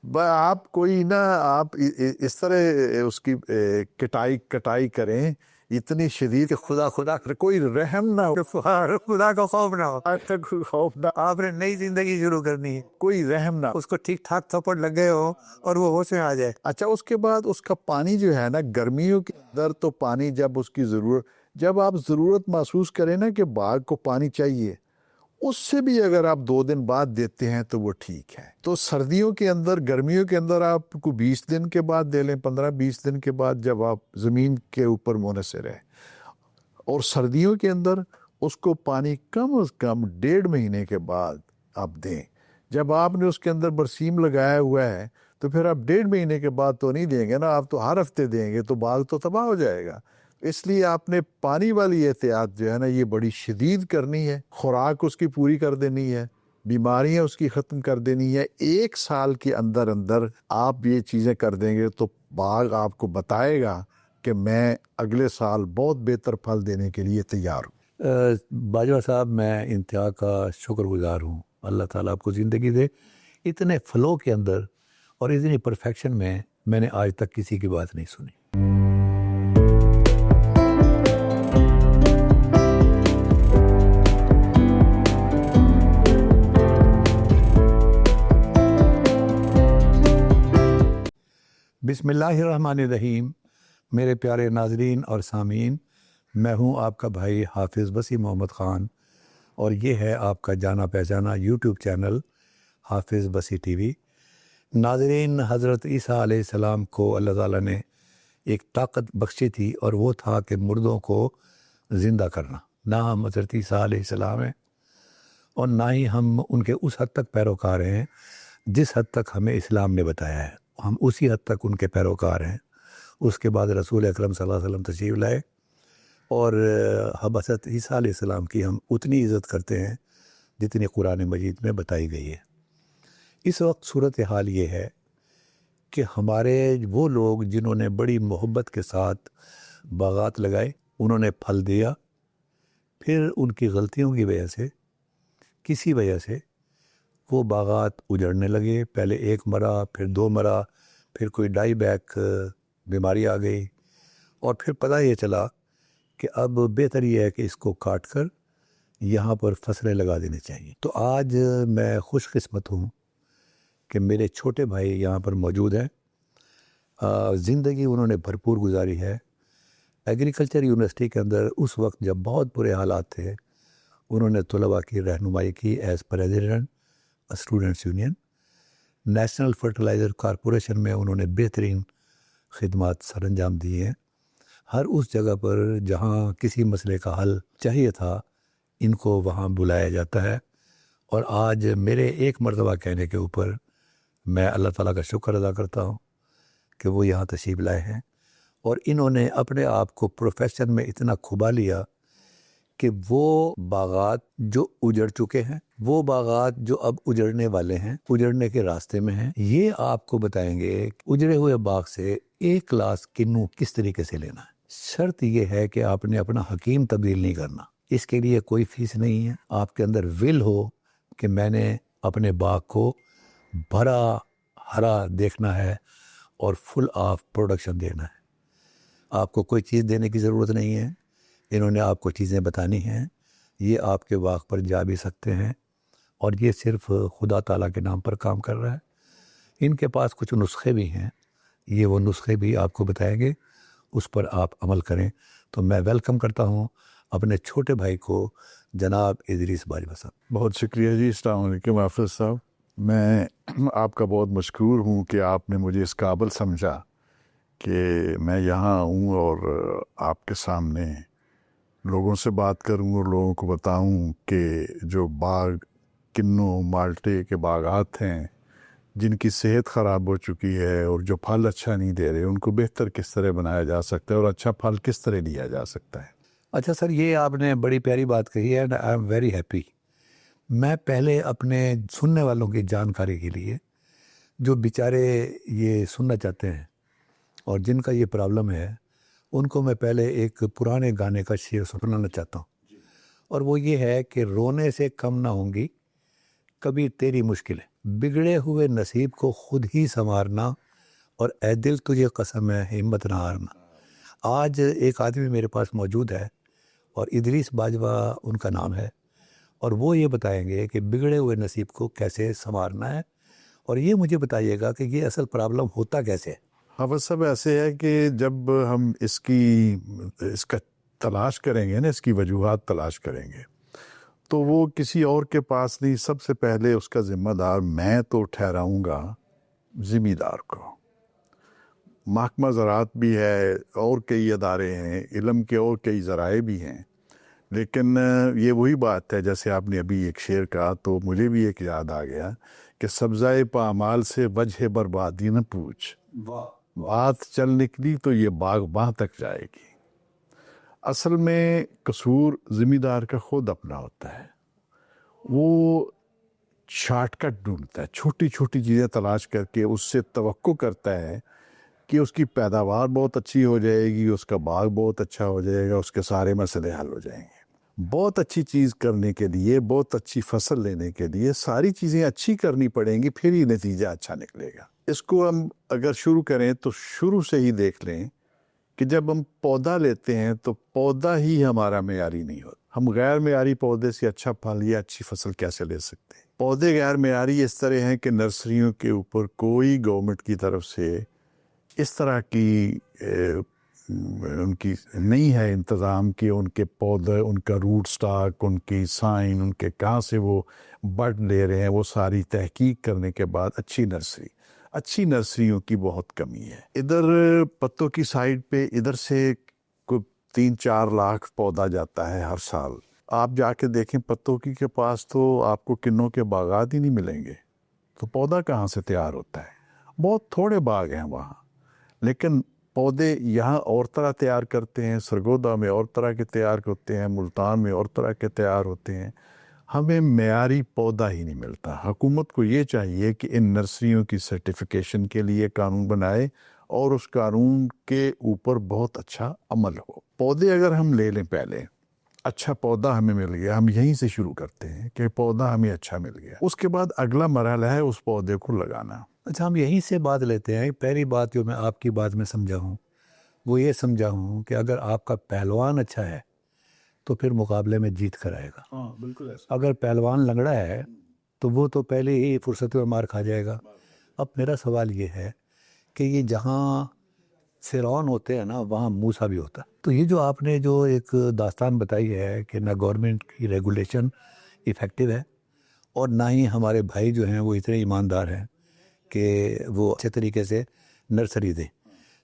آپ کوئی نا آپ اس طرح اس کی کٹائی کریں اتنی شدید کہ خدا کوئی رحم نہ ہو، خدا کا خوف نہ ہو. خوف نہ، آپ نے نئی زندگی شروع کرنی ہے، کوئی رحم نہ. اس کو ٹھیک ٹھاک تھپڑ لگ گئے ہو اور وہ ہوش میں آ جائے. اچھا اس کے بعد اس کا پانی جو ہے نا، گرمیوں کے اندر تو پانی جب اس کی جب آپ ضرورت محسوس کریں نا کہ باغ کو پانی چاہیے، اس سے بھی اگر آپ 2 دن بعد دیتے ہیں تو وہ ٹھیک ہے. تو سردیوں کے اندر، گرمیوں کے اندر آپ کو 20 دن کے بعد دے لیں، 15-20 دن کے بعد جب آپ زمین کے اوپر منحصر ہے. اور سردیوں کے اندر اس کو پانی کم از کم 1.5 مہینے کے بعد آپ دیں. جب آپ نے اس کے اندر برسیم لگایا ہوا ہے تو پھر آپ 1.5 مہینے کے بعد تو نہیں دیں گے نا، آپ تو ہر ہفتے دیں گے تو باغ تو تباہ ہو جائے گا. اس لیے آپ نے پانی والی احتیاط جو ہے نا یہ بڑی شدید کرنی ہے. خوراک اس کی پوری کر دینی ہے، بیماریاں اس کی ختم کر دینی ہے. 1 سال کے اندر آپ یہ چیزیں کر دیں گے تو باغ آپ کو بتائے گا کہ میں اگلے سال بہت بہتر پھل دینے کے لیے تیار ہوں. باجوہ صاحب، میں انتہا کا شکر گزار ہوں. اللہ تعالیٰ آپ کو زندگی دے. اتنے فلو کے اندر اور اتنی پرفیکشن میں نے آج تک کسی کی بات نہیں سنی. بسم اللہ الرحمن الرحیم. میرے پیارے ناظرین اور سامعین، میں ہوں آپ کا بھائی حافظ وسیع محمد خان، اور یہ ہے آپ کا جانا پہچانا یوٹیوب چینل حافظ وسیع ٹی وی. ناظرین، حضرت عیسیٰ علیہ السلام کو اللہ تعالیٰ نے ایک طاقت بخشی تھی، اور وہ تھا کہ مردوں کو زندہ کرنا. نہ ہم حضرت عیسیٰ علیہ السلام ہیں، اور نہ ہی ہم ان کے اس حد تک پیروکار ہیں جس حد تک ہمیں اسلام نے بتایا ہے. ہم اسی حد تک ان کے پیروکار ہیں. اس کے بعد رسول اکرم صلی اللہ علیہ وسلم تشریف لائے، اور ہم حضرت عیسیٰ علیہ السلام کی ہم اتنی عزت کرتے ہیں جتنی قرآن مجید میں بتائی گئی ہے. اس وقت صورتحال یہ ہے کہ ہمارے وہ لوگ جنہوں نے بڑی محبت کے ساتھ باغات لگائے، انہوں نے پھل دیا، پھر ان کی غلطیوں کی وجہ سے، کسی وجہ سے وہ باغات اجڑنے لگے. پہلے 1 مرا، پھر 2 مرا، پھر کوئی ڈائی بیک بیماری آ گئی، اور پھر پتہ یہ چلا کہ اب بہتر یہ ہے کہ اس کو کاٹ کر یہاں پر فصلیں لگا دینی چاہیے. تو آج میں خوش قسمت ہوں کہ میرے چھوٹے بھائی یہاں پر موجود ہیں. زندگی انہوں نے بھرپور گزاری ہے. ایگریکلچر یونیورسٹی کے اندر اس وقت جب بہت برے حالات تھے، انہوں نے طلباء کی رہنمائی کی as president students union. National Fertiliser Corporation میں انہوں نے بہترین خدمات سر انجام دی ہیں. ہر اس جگہ پر جہاں کسی مسئلے کا حل چاہیے تھا، ان کو وہاں بلایا جاتا ہے. اور آج میرے ایک مرتبہ کہنے کے اوپر میں اللہ تعالیٰ کا شکر ادا کرتا ہوں کہ وہ یہاں تشریف لائے ہیں، اور انہوں نے اپنے آپ کو پروفیشن میں اتنا کھبا لیا کہ وہ باغات جو اجڑ چکے ہیں، وہ باغات جو اب اجڑنے والے ہیں، اجڑنے کے راستے میں ہیں، یہ آپ کو بتائیں گے کہ اجڑے ہوئے باغ سے 1 گلاس کنو کس طریقے سے لینا ہے. شرط یہ ہے کہ آپ نے اپنا حکیم تبدیل نہیں کرنا. اس کے لیے کوئی فیس نہیں ہے. آپ کے اندر ول ہو کہ میں نے اپنے باغ کو بھرا ہرا دیکھنا ہے اور فل آف پروڈکشن دینا ہے. آپ کو کوئی چیز دینے کی ضرورت نہیں ہے. انہوں نے آپ کو چیزیں بتانی ہیں. یہ آپ کے باغ پر جا بھی سکتے ہیں، اور یہ صرف خدا تعالیٰ کے نام پر کام کر رہا ہے. ان کے پاس کچھ نسخے بھی ہیں، یہ وہ نسخے بھی آپ کو بتائیں گے، اس پر آپ عمل کریں. تو میں ویلکم کرتا ہوں اپنے چھوٹے بھائی کو، جناب ادریس باجوہ صاحب. بہت شکریہ جی. السلام علیکم حافظ صاحب. میں آپ کا بہت مشکور ہوں کہ آپ نے مجھے اس قابل سمجھا کہ میں یہاں ہوں اور آپ کے سامنے لوگوں سے بات کروں اور لوگوں کو بتاؤں کہ جو باغ کنو مالٹے کے باغات ہیں جن کی صحت خراب ہو چکی ہے اور جو پھل اچھا نہیں دے رہے، ان کو بہتر کس طرح بنایا جا سکتا ہے اور اچھا پھل کس طرح لیا جا سکتا ہے. اچھا سر، یہ آپ نے بڑی پیاری بات کہی ہے، and I am very happy. میں پہلے اپنے سننے والوں کی جانکاری کے لیے، جو بیچارے یہ سننا چاہتے ہیں اور جن کا یہ پرابلم ہے، ان کو میں پہلے ایک پرانے گانے کا شعر سنانا چاہتا ہوں. اور وہ یہ ہے کہ رونے سے کم نہ ہوں گی کبھی تیری مشکلیں. بگڑے ہوئے نصیب کو خود ہی سنوارنا، اور اے دل تجھے قسم ہے ہمت نہ ہارنا۔ آج ایک آدمی میرے پاس موجود ہے اور ادریس باجوہ ان کا نام ہے، اور وہ یہ بتائیں گے کہ بگڑے ہوئے نصیب کو کیسے سنوارنا ہے، اور یہ مجھے بتائیے گا کہ یہ اصل پرابلم ہوتا کیسے ہے۔ حافظ صاحب ایسے ہے کہ جب ہم اس کا تلاش کریں گے نا، اس کی وجوہات تلاش کریں گے، تو وہ کسی اور کے پاس نہیں، سب سے پہلے اس کا ذمہ دار میں تو ٹھہراؤں گا ذمہ دار کو۔ محکمہ زراعت بھی ہے اور کئی ادارے ہیں، علم کے اور کئی ذرائع بھی ہیں، لیکن یہ وہی بات ہے جیسے آپ نے ابھی ایک شعر کہا تو مجھے بھی ایک یاد آ گیا کہ سبزۂ پامال سے وجہ بربادی نہ پوچھ، بات چل نکلی تو یہ باغ باں تک جائے گی۔ اصل میں قصور ذمہ دار کا خود اپنا ہوتا ہے، وہ شارٹ کٹ ڈھونڈتا ہے، چھوٹی چھوٹی چیزیں تلاش کر کے اس سے توقع کرتا ہے کہ اس کی پیداوار بہت اچھی ہو جائے گی، اس کا باغ بہت اچھا ہو جائے گا، اس کے سارے مسئلے حل ہو جائیں گے۔ بہت اچھی چیز کرنے کے لیے، بہت اچھی فصل لینے کے لیے ساری چیزیں اچھی کرنی پڑیں گی، پھر ہی نتیجہ اچھا نکلے گا۔ اس کو ہم اگر شروع کریں تو شروع سے ہی دیکھ لیں کہ جب ہم پودا لیتے ہیں تو پودا ہی ہمارا معیاری نہیں ہوتا۔ ہم غیر معیاری پودے سے اچھا پھل یا اچھی فصل کیسے لے سکتے ہیں؟ پودے غیر معیاری اس طرح ہیں کہ نرسریوں کے اوپر کوئی گورنمنٹ کی طرف سے اس طرح کی ان کی نہیں ہے انتظام کہ ان کے پودے، ان کا روٹ سٹاک، ان کی سائن، ان کے کہاں سے وہ بڈ لے رہے ہیں، وہ ساری تحقیق کرنے کے بعد اچھی نرسریوں کی بہت کمی ہے۔ ادھر پتوں کی سائڈ پہ ادھر سے کوئی 3-4 لاکھ پودا جاتا ہے ہر سال۔ آپ جا کے دیکھیں پتوں کی کے پاس تو آپ کو کنوں کے باغات ہی نہیں ملیں گے، تو پودا کہاں سے تیار ہوتا ہے؟ بہت تھوڑے باغ ہیں وہاں، لیکن پودے یہاں اور طرح تیار کرتے ہیں، سرگودا میں اور طرح کے تیار ہوتے ہیں، ملتان میں اور طرح کے تیار ہوتے ہیں۔ ہمیں معیاری پودا ہی نہیں ملتا۔ حکومت کو یہ چاہیے کہ ان نرسریوں کی سرٹیفیکیشن کے لیے قانون بنائے اور اس قانون کے اوپر بہت اچھا عمل ہو۔ پودے اگر ہم لے لیں، پہلے اچھا پودا ہمیں مل گیا، ہم یہیں سے شروع کرتے ہیں کہ پودا ہمیں اچھا مل گیا، اس کے بعد اگلا مرحلہ ہے اس پودے کو لگانا۔ اچھا، ہم یہیں سے بات لیتے ہیں۔ پہلی بات جو میں آپ کی بات میں سمجھا ہوں وہ یہ سمجھا ہوں کہ اگر آپ کا پہلوان اچھا ہے تو پھر مقابلے میں جیت کر آئے گا۔ ہاں بالکل ایسا۔ اگر پہلوان لنگڑا ہے تو وہ تو پہلے ہی فرصت میں مار کھا جائے گا۔ اب میرا سوال یہ ہے کہ یہ جہاں فرعون ہوتے ہیں نا، وہاں موسیٰ بھی ہوتا ہے۔ تو یہ جو آپ نے جو ایک داستان بتائی ہے کہ نہ گورنمنٹ کی ریگولیشن ایفیکٹو ہے اور نہ ہی ہمارے بھائی جو ہیں وہ اتنے ایماندار ہیں کہ وہ اچھے طریقے سے نرسری دیں،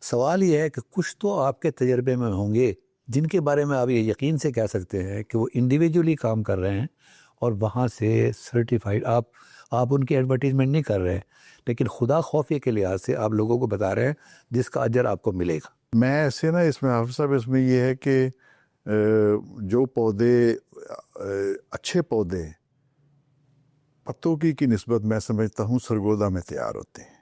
سوال یہ ہے کہ کچھ تو آپ کے تجربے میں ہوں گے جن کے بارے میں آپ یہ یقین سے کہہ سکتے ہیں کہ وہ انڈیویجولی کام کر رہے ہیں اور وہاں سے سرٹیفائڈ، آپ ان کی ایڈورٹیزمنٹ نہیں کر رہے ہیں، لیکن خدا خوفی کے لحاظ سے آپ لوگوں کو بتا رہے ہیں جس کا اجر آپ کو ملے گا۔ میں ایسے نا اس میں حافظ صاحب اس میں یہ ہے کہ جو پودے اچھے پودے پتوں کی نسبت میں سمجھتا ہوں سرگودا میں تیار ہوتے ہیں۔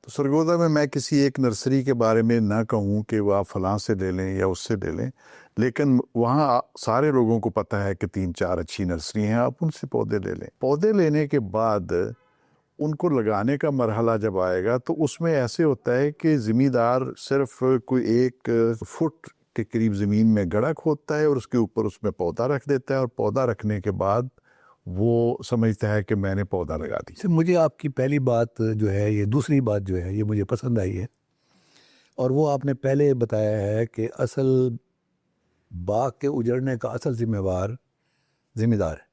تو سرگودا میں کسی ایک نرسری کے بارے میں نہ کہوں کہ وہ آپ فلاں سے لے لیں یا اس سے لے لیں، لیکن وہاں سارے لوگوں کو پتہ ہے کہ 3-4 اچھی نرسری ہیں، آپ ان سے پودے لے لیں۔ پودے لینے کے بعد ان کو لگانے کا مرحلہ جب آئے گا تو اس میں ایسے ہوتا ہے کہ ذمہ دار صرف کوئی 1 فٹ کے قریب زمین میں گڑھا کھودتا ہے اور اس کے اوپر اس میں پودا رکھ دیتا ہے، اور پودا رکھنے کے بعد وہ سمجھتا ہے کہ میں نے پودا لگا دی۔ مجھے آپ کی پہلی بات جو ہے، یہ دوسری بات جو ہے، یہ مجھے پسند آئی ہے، اور وہ آپ نے پہلے بتایا ہے کہ اصل باغ کے اجڑنے کا اصل ذمہ دار ہے۔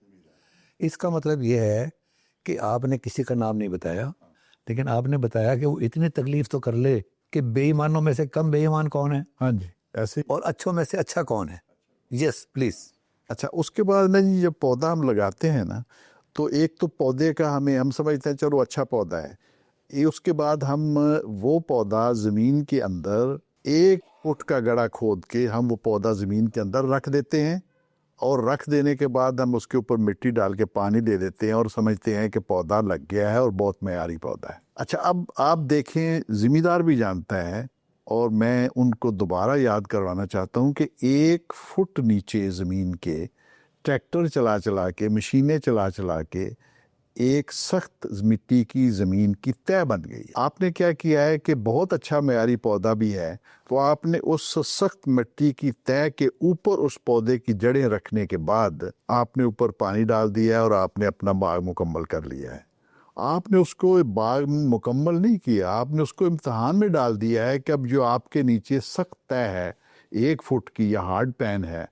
اس کا مطلب یہ ہے کہ آپ نے کسی کا نام نہیں بتایا، لیکن آپ نے بتایا کہ وہ اتنی تکلیف تو کر لے کہ بے ایمانوں میں سے کم بے ایمان کون ہے، ہاں جی ایسے۔ اور اچھوں میں سے اچھا کون ہے۔ یس پلیز۔ اچھا، اس کے بعد نا جی جب پودا ہم لگاتے ہیں نا، تو ایک تو پودے کا ہم سمجھتے ہیں چلو اچھا پودا ہے، اس کے بعد ہم وہ پودا زمین کے اندر 1 فٹ کا گڑھا کھود کے ہم وہ پودا زمین کے اندر رکھ دیتے ہیں، اور رکھ دینے کے بعد ہم اس کے اوپر مٹی ڈال کے پانی دے دیتے ہیں اور سمجھتے ہیں کہ پودا لگ گیا ہے اور بہت معیاری پودا ہے۔ اچھا، اب آپ دیکھیں ذمہ دار بھی جانتا ہے، اور میں ان کو دوبارہ یاد کروانا چاہتا ہوں کہ 1 فٹ نیچے زمین کے ٹریکٹر چلا کے، مشینیں چلا کے ایک سخت مٹی کی زمین کی تہ بن گئی. آپ نے کیا کیا ہے کہ بہت اچھا معیاری پودا بھی ہے تو آپ نے اس سخت مٹی کی تہ کے اوپر اس پودے کی جڑیں رکھنے کے بعد آپ نے اوپر پانی ڈال دیا ہے اور آپ نے اپنا باغ مکمل کر لیا ہے. آپ نے اس کو باغ مکمل نہیں کیا، آپ نے اس کو امتحان میں ڈال دیا ہے کہ اب جو آپ کے نیچے سخت تہ ہے 1 فٹ کی یا ہارڈ پین ہے،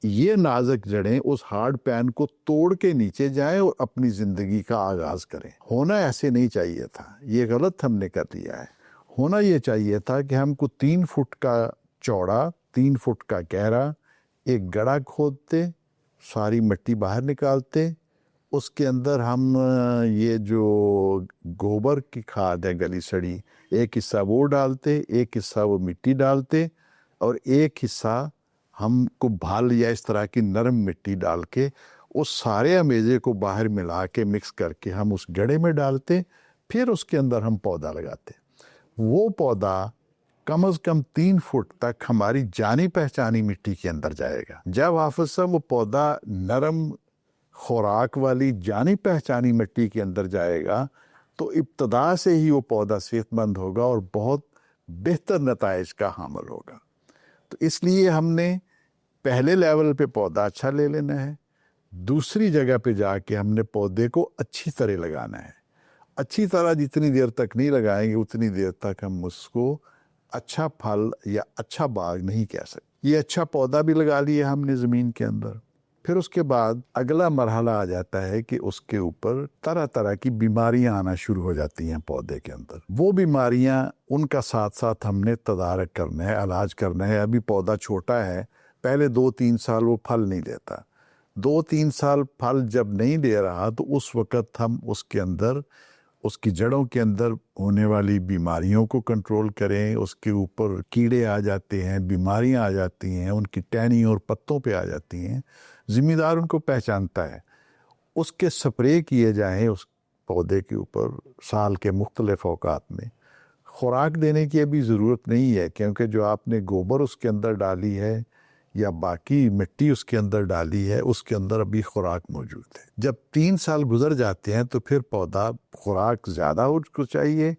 یہ نازک جڑیں اس ہارڈ پین کو توڑ کے نیچے جائیں اور اپنی زندگی کا آغاز کریں. ہونا ایسے نہیں چاہیے تھا، یہ غلط ہم نے کر لیا ہے. ہونا یہ چاہیے تھا کہ ہم کو 3 فٹ کا چوڑا 3 فٹ کا گہرا ایک گڑھا کھودتے، ساری مٹی باہر نکالتے، اس کے اندر ہم یہ جو گوبر کی کھاد ہے گلی سڑی، ایک حصہ وہ ڈالتے، ایک حصہ وہ مٹی ڈالتے، اور ایک حصہ ہم کو بھال یا اس طرح کی نرم مٹی ڈال کے اس سارے امیزے کو باہر ملا کے مکس کر کے ہم اس گڑھے میں ڈالتے. پھر اس کے اندر ہم پودا لگاتے. وہ پودا کم از کم 3 فٹ تک ہماری جانی پہچانی مٹی کے اندر جائے گا. جب حافظ صاحب وہ پودا نرم خوراک والی جانی پہچانی مٹی کے اندر جائے گا تو ابتدا سے ہی وہ پودا صحت مند ہوگا اور بہت بہتر نتائج کا حامل ہوگا. تو اس لیے ہم نے پہلے لیول پہ پودا اچھا لے لینا ہے، دوسری جگہ پہ جا کے ہم نے پودے کو اچھی طرح لگانا ہے. اچھی طرح جتنی دیر تک نہیں لگائیں گے اتنی دیر تک ہم اس کو اچھا پھل یا اچھا باغ نہیں کہہ سکتے. یہ اچھا پودا بھی لگا لیا ہم نے زمین کے اندر. پھر اس کے بعد اگلا مرحلہ آ جاتا ہے کہ اس کے اوپر طرح طرح کی بیماریاں آنا شروع ہو جاتی ہیں پودے کے اندر. وہ بیماریاں ان کا ساتھ ساتھ ہم نے تدارک کرنا ہے، علاج کرنا ہے. ابھی پودا چھوٹا ہے، پہلے 2-3 سال وہ پھل نہیں دیتا. 2-3 سال پھل جب نہیں دے رہا تو اس وقت ہم اس کے اندر اس کی جڑوں کے اندر ہونے والی بیماریوں کو کنٹرول کریں. اس کے اوپر کیڑے آ جاتے ہیں، بیماریاں آ جاتی ہیں، ان کی ٹہنی اور پتوں پہ آ جاتی ہیں، ذمہ دار ان کو پہچانتا ہے. اس کے سپرے کیے جائیں اس پودے کے اوپر سال کے مختلف اوقات میں. خوراک دینے کی ابھی ضرورت نہیں ہے کیونکہ جو آپ نے گوبر اس کے اندر ڈالی ہے یا باقی مٹی اس کے اندر ڈالی ہے اس کے اندر ابھی خوراک موجود ہے. جب 3 سال گزر جاتے ہیں تو پھر پودا خوراک زیادہ اس کو چاہیے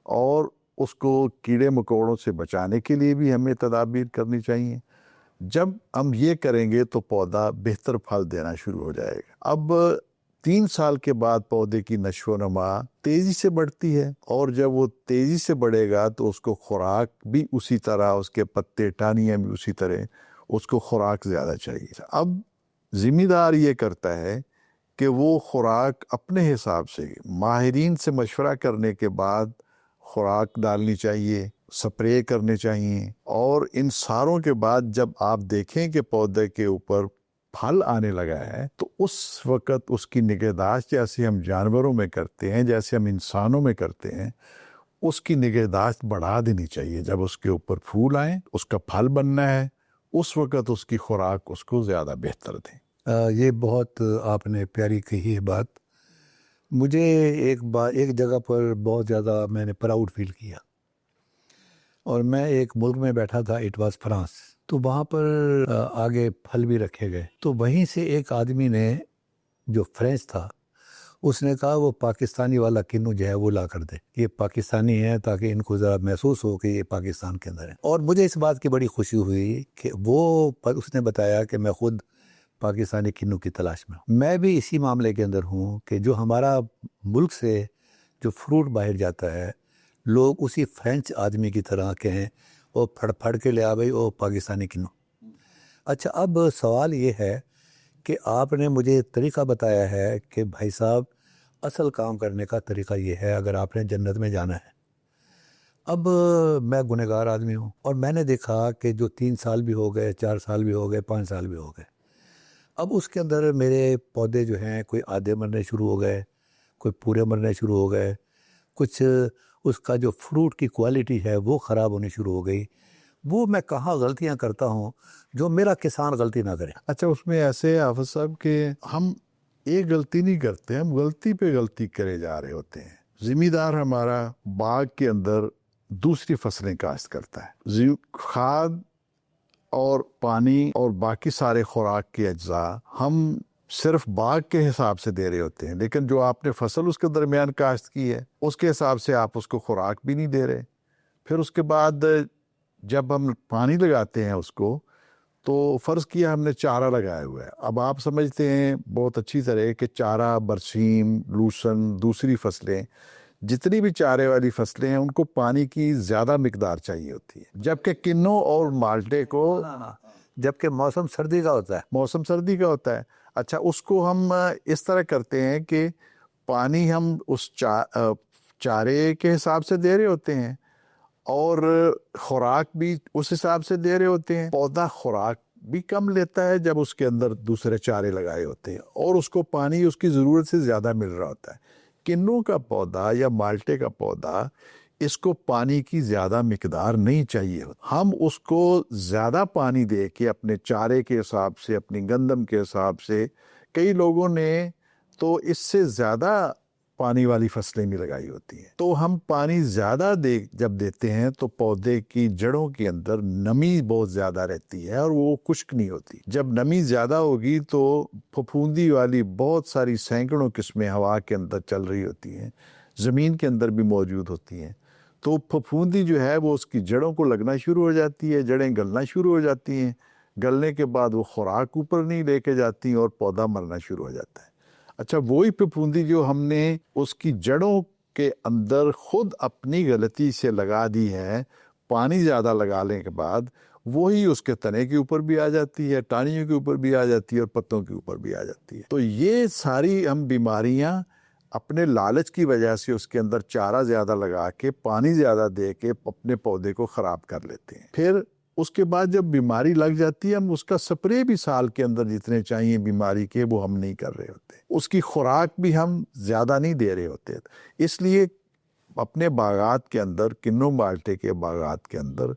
اور اس کو کیڑے مکوڑوں سے بچانے کے لیے بھی ہمیں تدابیر کرنی چاہیے. جب ہم یہ کریں گے تو پودا بہتر پھل دینا شروع ہو جائے گا. اب 3 سال کے بعد پودے کی نشو و نما تیزی سے بڑھتی ہے اور جب وہ تیزی سے بڑھے گا تو اس کو خوراک بھی اسی طرح، اس کے پتے ٹہنیاں بھی اسی طرح، اس کو خوراک زیادہ چاہیے. اب ذمہ دار یہ کرتا ہے کہ وہ خوراک اپنے حساب سے ماہرین سے مشورہ کرنے کے بعد خوراک ڈالنی چاہیے، سپرے کرنے چاہیے. اور ان ساروں کے بعد جب آپ دیکھیں کہ پودے کے اوپر پھل آنے لگا ہے تو اس وقت اس کی نگہداشت جیسے ہم جانوروں میں کرتے ہیں، جیسے ہم انسانوں میں کرتے ہیں، اس کی نگہداشت بڑھا دینی چاہیے. جب اس کے اوپر پھول آئیں، اس کا پھل بننا ہے، اس وقت اس کی خوراک اس کو زیادہ بہتر دیں. یہ بہت آپ نے پیاری کہی ہے بات. مجھے ایک جگہ پر بہت زیادہ میں نے پراؤڈ فیل کیا، اور میں ایک ملک میں بیٹھا تھا، اٹ واز فرانس. تو وہاں پر آگے پھل بھی رکھے گئے. تو وہیں سے ایک آدمی نے جو فرینچ تھا اس نے کہا وہ پاکستانی والا کنو جو ہے وہ لا کر دے، یہ پاکستانی ہے، تاکہ ان کو ذرا محسوس ہو کہ یہ پاکستان کے اندر ہے. اور مجھے اس بات کی بڑی خوشی ہوئی کہ اس نے بتایا کہ میں خود پاکستانی کنو کی تلاش میں ہوں. میں بھی اسی معاملے کے اندر ہوں کہ جو ہمارا ملک سے جو فروٹ باہر جاتا ہے، لوگ اسی فرینچ آدمی کی طرح کہیں وہ پھڑ کے لے آ بھائی وہ پاکستانی کنو. اچھا، اب سوال یہ ہے کہ آپ نے مجھے طریقہ بتایا ہے کہ بھائی صاحب اصل کام کرنے کا طریقہ یہ ہے اگر آپ نے جنت میں جانا ہے. اب میں گنہگار آدمی ہوں اور میں نے دیکھا کہ جو 3 سال بھی ہو گئے، 4 سال بھی ہو گئے، 5 سال بھی ہو گئے، اب اس کے اندر میرے پودے جو ہیں کوئی آدھے مرنے شروع ہو گئے، کوئی پورے مرنے شروع ہو گئے، کچھ اس کا جو فروٹ کی کوالٹی ہے وہ خراب ہونی شروع ہو گئی. وہ میں کہاں غلطیاں کرتا ہوں جو میرا کسان غلطی نہ کرے. اچھا، اس میں ایسے حافظ صاحب کہ ہم ایک غلطی نہیں کرتے، ہم غلطی پہ غلطی کرے جا رہے ہوتے ہیں. ذمہ دار ہمارا باغ کے اندر دوسری فصلیں کاشت کرتا ہے. کھاد اور پانی اور باقی سارے خوراک کے اجزاء ہم صرف باغ کے حساب سے دے رہے ہوتے ہیں، لیکن جو آپ نے فصل اس کے درمیان کاشت کی ہے اس کے حساب سے آپ اس کو خوراک بھی نہیں دے رہے۔ پھر اس کے بعد جب ہم پانی لگاتے ہیں اس کو، تو فرض کیا ہم نے چارہ لگایا ہوا ہے، اب آپ سمجھتے ہیں بہت اچھی طرح کہ چارہ، برسیم، لوسن، دوسری فصلیں، جتنی بھی چارے والی فصلیں ہیں ان کو پانی کی زیادہ مقدار چاہیے ہوتی ہے، جبکہ کنوں اور مالٹے کو جبکہ موسم سردی کا ہوتا ہے۔ موسم سردی کا ہوتا ہے۔ اچھا، اس کو ہم اس طرح کرتے ہیں کہ پانی ہم اس چارے کے حساب سے دے رہے ہوتے ہیں اور خوراک بھی اس حساب سے دے رہے ہوتے ہیں۔ پودا خوراک بھی کم لیتا ہے جب اس کے اندر دوسرے چارے لگائے ہوتے ہیں، اور اس کو پانی اس کی ضرورت سے زیادہ مل رہا ہوتا ہے۔ کنوں کا پودا یا مالٹے کا پودا، اس کو پانی کی زیادہ مقدار نہیں چاہیے ہوتا، ہم اس کو زیادہ پانی دے کے اپنے چارے کے حساب سے، اپنی گندم کے حساب سے، کئی لوگوں نے تو اس سے زیادہ پانی والی فصلیں بھی لگائی ہوتی ہیں، تو ہم پانی زیادہ جب دیتے ہیں تو پودے کی جڑوں کے اندر نمی بہت زیادہ رہتی ہے اور وہ خشک نہیں ہوتی۔ جب نمی زیادہ ہوگی تو پھپھوندی والی بہت ساری سینکڑوں قسمیں ہوا کے اندر چل رہی ہوتی ہیں، زمین کے اندر بھی موجود ہوتی ہیں، تو پھپھوندی جو ہے وہ اس کی جڑوں کو لگنا شروع ہو جاتی ہے، جڑیں گلنا شروع ہو جاتی ہیں، گلنے کے بعد وہ خوراک اوپر نہیں لے کے جاتی اور پودا مرنا شروع ہو جاتا ہے۔ اچھا، وہی پھپھوندی جو ہم نے اس کی جڑوں کے اندر خود اپنی غلطی سے لگا دی ہے، پانی زیادہ لگانے کے بعد وہی اس کے تنے کے اوپر بھی آ جاتی ہے، ٹانیوں کے اوپر بھی آ جاتی ہے اور پتوں کے اوپر بھی آ جاتی ہے۔ تو یہ ساری ہم بیماریاں اپنے لالچ کی وجہ سے اس کے اندر چارہ زیادہ لگا کے، پانی زیادہ دے کے اپنے پودے کو خراب کر لیتے ہیں۔ پھر اس کے بعد جب بیماری لگ جاتی ہے، ہم اس کا سپرے بھی سال کے اندر جتنے چاہیے بیماری کے وہ ہم نہیں کر رہے ہوتے، اس کی خوراک بھی ہم زیادہ نہیں دے رہے ہوتے۔ اس لیے اپنے باغات کے اندر، کنوں مالٹے کے باغات کے اندر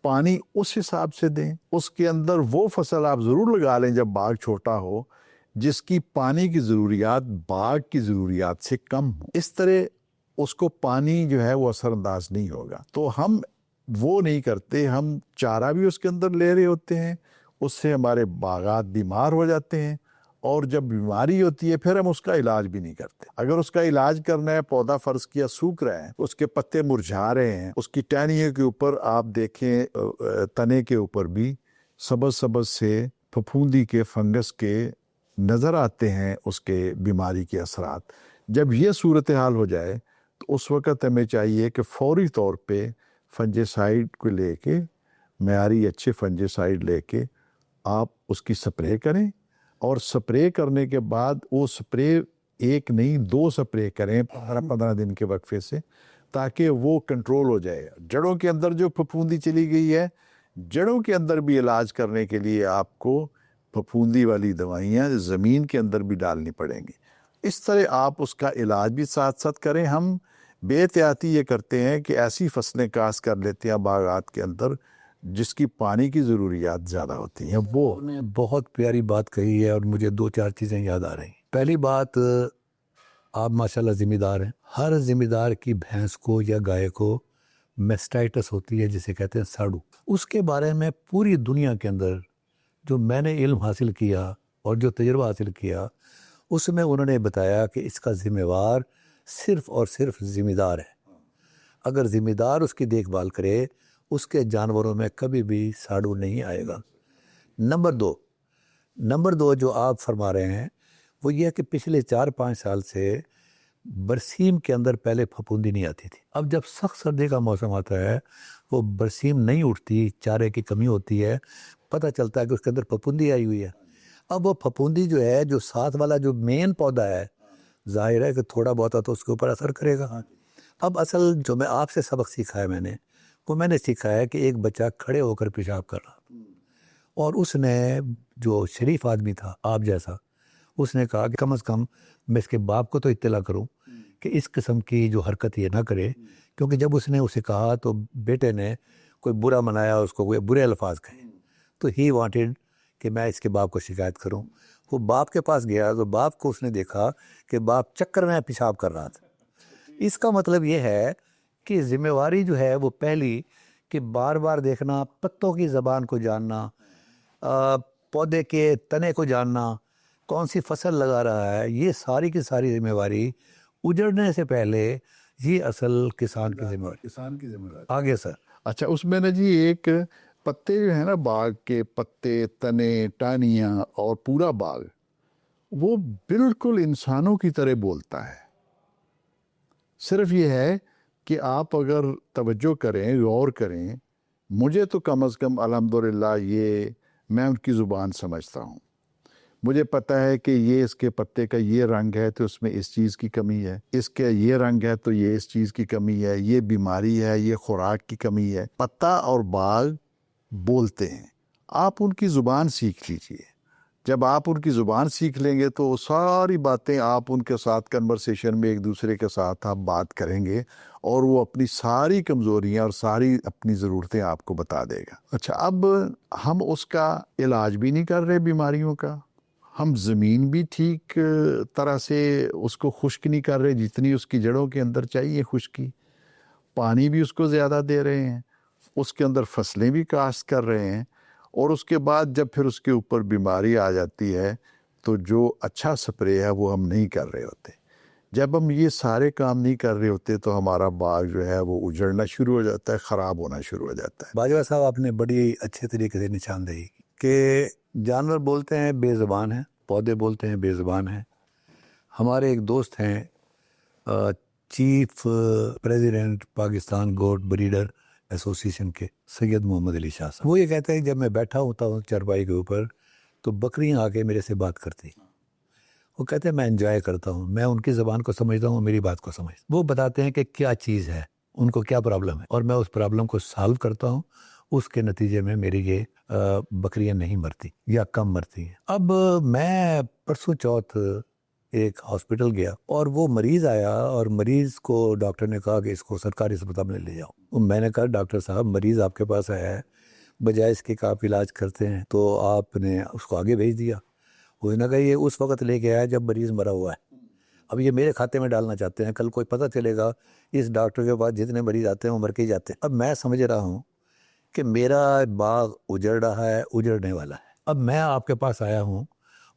پانی اس حساب سے دیں، اس کے اندر وہ فصل آپ ضرور لگا لیں جب باغ چھوٹا ہو جس کی پانی کی ضروریات باغ کی ضروریات سے کم ہو، اس طرح اس کو پانی جو ہے وہ اثر انداز نہیں ہوگا۔ تو ہم وہ نہیں کرتے، ہم چارہ بھی اس کے اندر لے رہے ہوتے ہیں، اس سے ہمارے باغات بیمار ہو جاتے ہیں، اور جب بیماری ہوتی ہے پھر ہم اس کا علاج بھی نہیں کرتے۔ اگر اس کا علاج کرنا ہے، پودا فرض کیا سوکھ رہا ہے، اس کے پتے مرجھا رہے ہیں، اس کی ٹہنیوں کے اوپر آپ دیکھیں تنے کے اوپر بھی سبز سبز سے پھپھوندی کے، فنگس کے نظر آتے ہیں، اس کے بیماری کے اثرات۔ جب یہ صورتحال ہو جائے تو اس وقت ہمیں چاہیے کہ فوری طور پہ فنجیسائیڈ کو لے کے، معیاری اچھے فنجیسائیڈ لے کے آپ اس کی سپرے کریں، اور سپرے کرنے کے بعد وہ سپرے ایک نہیں 2 سپرے کریں 15 دن کے وقفے سے، تاکہ وہ کنٹرول ہو جائے۔ جڑوں کے اندر جو پھپھوندی چلی گئی ہے، جڑوں کے اندر بھی علاج کرنے کے لیے آپ کو پھپھوندی والی دوائیاں زمین کے اندر بھی ڈالنی پڑیں گی۔ اس طرح آپ اس کا علاج بھی ساتھ ساتھ کریں۔ ہم بے احتیاطی یہ کرتے ہیں کہ ایسی فصلیں کاشت کر لیتے ہیں باغات کے اندر جس کی پانی کی ضروریات زیادہ ہوتی ہیں۔ وہ آپ نے بہت پیاری بات کہی ہے، اور مجھے 2-4 چیزیں یاد آ رہی ہیں۔ پہلی بات، آپ ماشاءاللہ ذمہ دار ہیں۔ ہر ذمہ دار کی بھینس کو یا گائے کو میسٹائٹس ہوتی ہے، جسے کہتے ہیں ساڑو۔ اس کے بارے میں پوری دنیا کے اندر جو میں نے علم حاصل کیا اور جو تجربہ حاصل کیا، اس میں انہوں نے بتایا کہ اس کا ذمہ وار صرف اور صرف ذمہ دار ہے۔ اگر ذمہ دار اس کی دیکھ بھال کرے، اس کے جانوروں میں کبھی بھی ساڑو نہیں آئے گا۔ نمبر دو جو آپ فرما رہے ہیں وہ یہ ہے کہ پچھلے 4-5 سال سے برسیم کے اندر پہلے پھپھوندی نہیں آتی تھی۔ اب جب سخت سردی کا موسم آتا ہے، وہ برسیم نہیں اٹھتی، چارے کی کمی ہوتی ہے، پتہ چلتا ہے کہ اس کے اندر پھپھوندی آئی ہوئی ہے۔ اب وہ پھپھوندی جو ہے، جو ساتھ والا جو مین پودا ہے، ظاہر ہے کہ تھوڑا بہت تو اس کے اوپر اثر کرے گا۔ اب اصل جو میں آپ سے سبق سیکھا ہے میں نے سیکھا ہے کہ ایک بچہ کھڑے ہو کر پیشاب کر رہا، اور اس نے، جو شریف آدمی تھا آپ جیسا، اس نے کہا کہ کم از کم میں اس کے باپ کو تو اطلاع کروں کہ اس قسم کی جو حرکت یہ نہ کرے، کیونکہ جب اس نے اسے کہا تو بیٹے نے کوئی برا منایا، اس کو کوئی برے الفاظ کہے، تو ہی وانٹڈ کہ میں اس کے باپ کو شکایت کروں۔ وہ باپ کے پاس گیا تو باپ کو اس نے دیکھا کہ باپ چکر میں پیشاب کر رہا تھا۔ اس کا مطلب یہ ہے کہ ذمہ واری جو ہے وہ پہلی کہ بار بار دیکھنا، پتوں کی زبان کو جاننا، پودے کے تنے کو جاننا، کون سی فصل لگا رہا ہے، یہ ساری کی ساری ذمہ داری اجڑنے سے پہلے یہ اصل کسان کی ذمہ داری. آگے سر. اچھا اس میں نا جی ایک پتے جو ہیں نا باغ کے پتے تنے ٹانیاں اور پورا باغ وہ بالکل انسانوں کی طرح بولتا ہے. صرف یہ ہے کہ آپ اگر توجہ کریں غور کریں، مجھے تو کم از کم الحمدللہ یہ میں ان کی زبان سمجھتا ہوں. مجھے پتہ ہے کہ یہ اس کے پتے کا یہ رنگ ہے تو اس میں اس چیز کی کمی ہے، اس کا یہ رنگ ہے تو یہ اس چیز کی کمی ہے، یہ بیماری ہے، یہ خوراک کی کمی ہے. پتا اور باغ بولتے ہیں. آپ ان کی زبان سیکھ لیجئے. جب آپ ان کی زبان سیکھ لیں گے تو ساری باتیں آپ ان کے ساتھ کنورسیشن میں ایک دوسرے کے ساتھ آپ بات کریں گے اور وہ اپنی ساری کمزوریاں اور ساری اپنی ضرورتیں آپ کو بتا دے گا. اچھا اب ہم اس کا علاج بھی نہیں کر رہے بیماریوں کا، ہم زمین بھی ٹھیک طرح سے اس کو خشک نہیں کر رہے جتنی اس کی جڑوں کے اندر چاہیے خشکی، پانی بھی اس کو زیادہ دے رہے ہیں، اس کے اندر فصلیں بھی کاشت کر رہے ہیں، اور اس کے بعد جب پھر اس کے اوپر بیماری آ جاتی ہے تو جو اچھا سپرے ہے وہ ہم نہیں کر رہے ہوتے. جب ہم یہ سارے کام نہیں کر رہے ہوتے تو ہمارا باغ جو ہے وہ اجڑنا شروع ہو جاتا ہے، خراب ہونا شروع ہو جاتا ہے. باجوہ صاحب آپ نے بڑی اچھے طریقے سے نشاندہی کہ جانور بولتے ہیں بے زبان ہیں، پودے بولتے ہیں بے زبان ہیں. ہمارے ایک دوست ہیں چیف پریزیڈنٹ پاکستان گوٹ بریڈر ایسوسیشن کے سید محمد علی شاہ صاحب. وہ یہ کہتے ہیں کہ جب میں بیٹھا ہوتا ہوں چارپائی کے اوپر تو بکریاں آ کے میرے سے بات کرتی. وہ کہتے ہیں میں انجوائے کرتا ہوں، میں ان کی زبان کو سمجھتا ہوں، میری بات کو سمجھتا ہوں. وہ بتاتے ہیں کہ کیا چیز ہے، ان کو کیا پرابلم ہے، اور میں اس پرابلم کو سالو کرتا ہوں. اس کے نتیجے میں میری یہ بکریاں نہیں مرتی یا کم مرتی ہیں. اب میں پرسوں چوتھ ایک ہاسپٹل گیا اور وہ مریض آیا اور مریض کو ڈاکٹر نے کہا کہ اس کو سرکاری اسپتال میں لے جاؤ. میں نے کہا ڈاکٹر صاحب مریض آپ کے پاس آیا ہے، بجائے اس کے کہ آپ علاج کرتے ہیں تو آپ نے اس کو آگے بھیج دیا. اس نے کہا یہ اس وقت لے کے آیا جب مریض مرا ہوا ہے، اب یہ میرے کھاتے میں ڈالنا چاہتے ہیں، کل کوئی پتہ چلے گا اس ڈاکٹر کے پاس جتنے مریض آتے ہیں وہ مر کے ہی جاتے ہیں. اب میں سمجھ رہا ہوں کہ میرا باغ اجڑ رہا ہے، اجڑنے والا ہے. اب میں آپ کے پاس آیا ہوں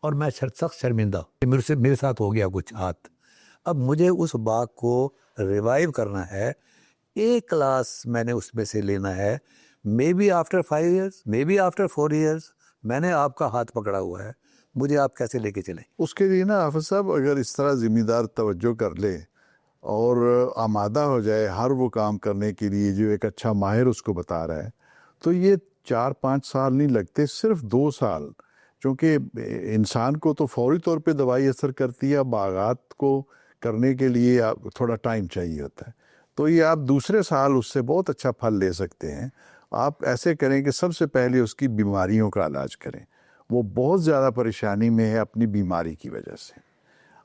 اور میں سخت شرمندہ ہوں کہ میرے ساتھ ہو گیا کچھ ہاتھ. اب مجھے اس باغ کو ریوائیو کرنا ہے، ایک کلاس میں نے اس میں سے لینا ہے. Maybe after 5 years, maybe after 4 years. میں نے آپ کا ہاتھ پکڑا ہوا ہے، مجھے آپ کیسے لے کے چلیں؟ اس کے لیے نا حافظ صاحب اگر اس طرح ذمہ دار توجہ کر لے اور آمادہ ہو جائے ہر وہ کام کرنے کے لیے جو ایک اچھا ماہر اس کو بتا رہا ہے، تو یہ 4-5 سال نہیں لگتے، صرف 2 سال. چونکہ انسان کو تو فوری طور پہ دوائی اثر کرتی ہے، باغات کو کرنے کے لیے تھوڑا ٹائم چاہیے ہوتا ہے. تو یہ آپ دوسرے سال اس سے بہت اچھا پھل لے سکتے ہیں. آپ ایسے کریں کہ سب سے پہلے اس کی بیماریوں کا علاج کریں. وہ بہت زیادہ پریشانی میں ہے اپنی بیماری کی وجہ سے.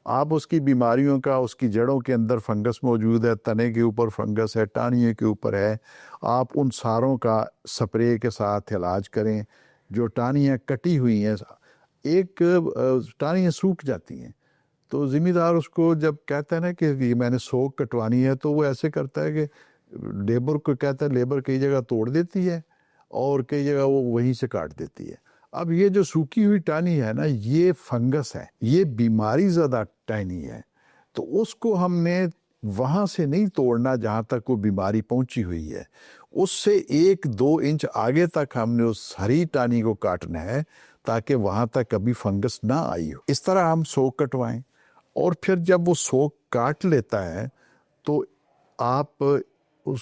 آپ اس کی بیماریوں کا، اس کی جڑوں کے اندر فنگس موجود ہے، تنے کے اوپر فنگس ہے، ٹانیے کے اوپر ہے، آپ ان ساروں کا سپرے کے ساتھ علاج کریں. جو ٹانیاں کٹی ہوئی ہیں، ایک ٹانیاں سوکھ جاتی ہیں تو ذمہ دار اس کو جب کہتا ہے نا کہ یہ میں نے سوک کٹوانی ہے تو وہ ایسے کرتا ہے کہ لیبر کو کہتا ہے، لیبر کئی جگہ توڑ دیتی ہے اور کئی جگہ وہ وہیں سے کاٹ دیتی ہے. اب یہ جو سوکھی ہوئی ٹانی ہے نا، یہ فنگس ہے، یہ بیماری زدہ ٹانی ہے. تو اس کو ہم نے وہاں سے نہیں توڑنا جہاں تک وہ بیماری پہنچی ہوئی ہے، اس سے 1-2 انچ آگے تک ہم نے اس ہری ٹانی کو کاٹنا ہے تاکہ وہاں تک کبھی فنگس نہ آئی ہو. اس طرح ہم سوک کٹوائیں، اور پھر جب وہ سوک کاٹ لیتا ہے تو آپ اس